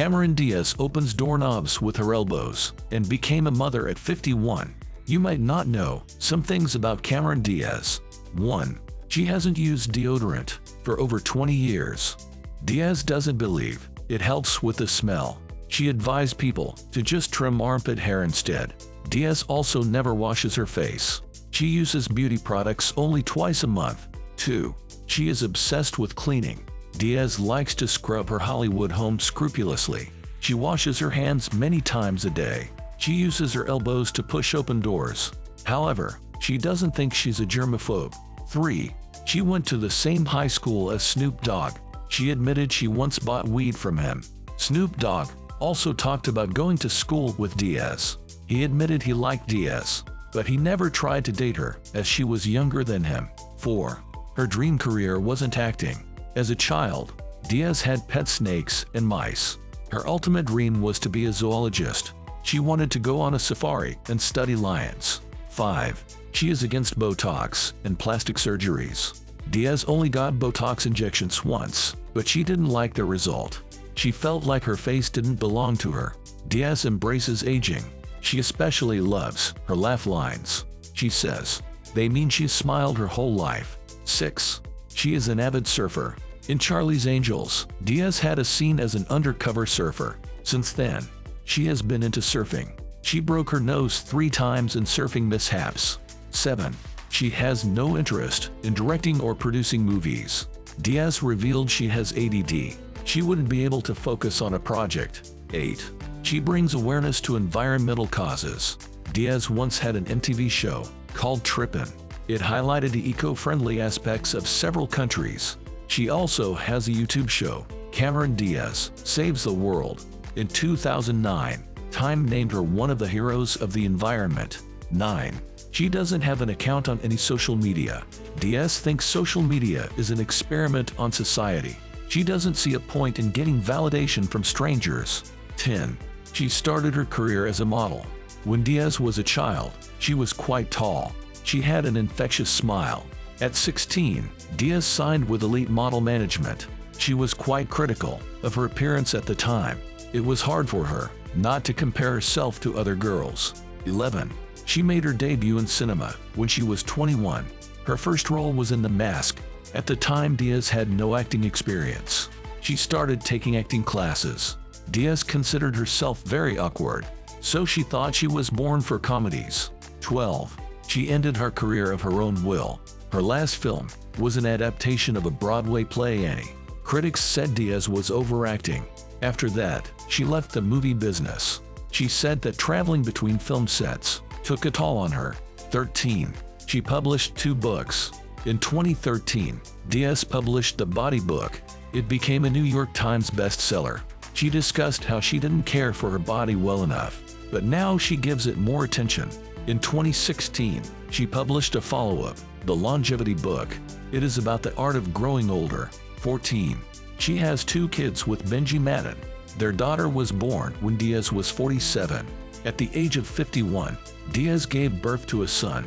Cameron Diaz opens Doorknobs with her elbows and became a mother at 51. You might not know some things about Cameron Diaz. 1. She hasn't used deodorant for over 20 years. Diaz doesn't believe it helps with the smell. She advised people to just trim armpit hair instead. Diaz also never washes her face. She uses beauty products only twice a month. 2. She is obsessed with cleaning. Diaz likes to scrub her Hollywood home scrupulously. She washes her hands many times a day. She uses her elbows to push open doors. However, she doesn't think she's a germaphobe. 3. She went to the same high school as Snoop Dogg. She admitted she once bought weed from him. Snoop Dogg also talked about going to school with Diaz. He admitted he liked Diaz, but he never tried to date her as she was younger than him. 4. Her dream career wasn't acting. As a child, Diaz had pet snakes and mice. Her ultimate dream was to be a zoologist. She wanted to go on a safari and study lions. 5. She is against Botox and plastic surgeries. Diaz only got Botox injections once, but she didn't like the result. She felt like her face didn't belong to her. Diaz embraces aging. She especially loves her laugh lines. She says they mean she's smiled her whole life. 6. She is an avid surfer. In Charlie's Angels, Diaz had a scene as an undercover surfer. Since then, she has been into surfing. She broke her nose 3 times in surfing mishaps. 7. She has no interest in directing or producing movies. Diaz revealed she has ADD. She wouldn't be able to focus on a project. 8. She brings awareness to environmental causes. Diaz once had an MTV show called Trippin'. It highlighted the eco-friendly aspects of several countries. She also has a YouTube show, Cameron Diaz Saves the World. In 2009, Time named her one of the heroes of the environment. 9. She doesn't have an account on any social media. Diaz thinks social media is an experiment on society. She doesn't see a point in getting validation from strangers. 10. She started her career as a model. When Diaz was a child, she was quite tall. She had an infectious smile. At 16, Diaz signed with Elite Model Management. She was quite critical of her appearance at the time. It was hard for her not to compare herself to other girls. 11. She made her debut in cinema when she was 21. Her first role was in The Mask. At the time, Diaz had no acting experience. She started taking acting classes. Diaz considered herself very awkward, so she thought she was born for comedies. 12. She ended her career of her own will. Her last film was an adaptation of a Broadway play, Annie. Critics said Diaz was overacting. After that, she left the movie business. She said that traveling between film sets took a toll on her. 13. She published 2 books. In 2013, Diaz published The Body Book. It became a New York Times bestseller. She discussed how she didn't care for her body well enough, but now she gives it more attention. In 2016, she published a follow-up, The Longevity Book. It is about the art of growing older. 14. She has 2 kids with Benji Madden. Their daughter was born when Diaz was 47. At the age of 51, Diaz gave birth to a son.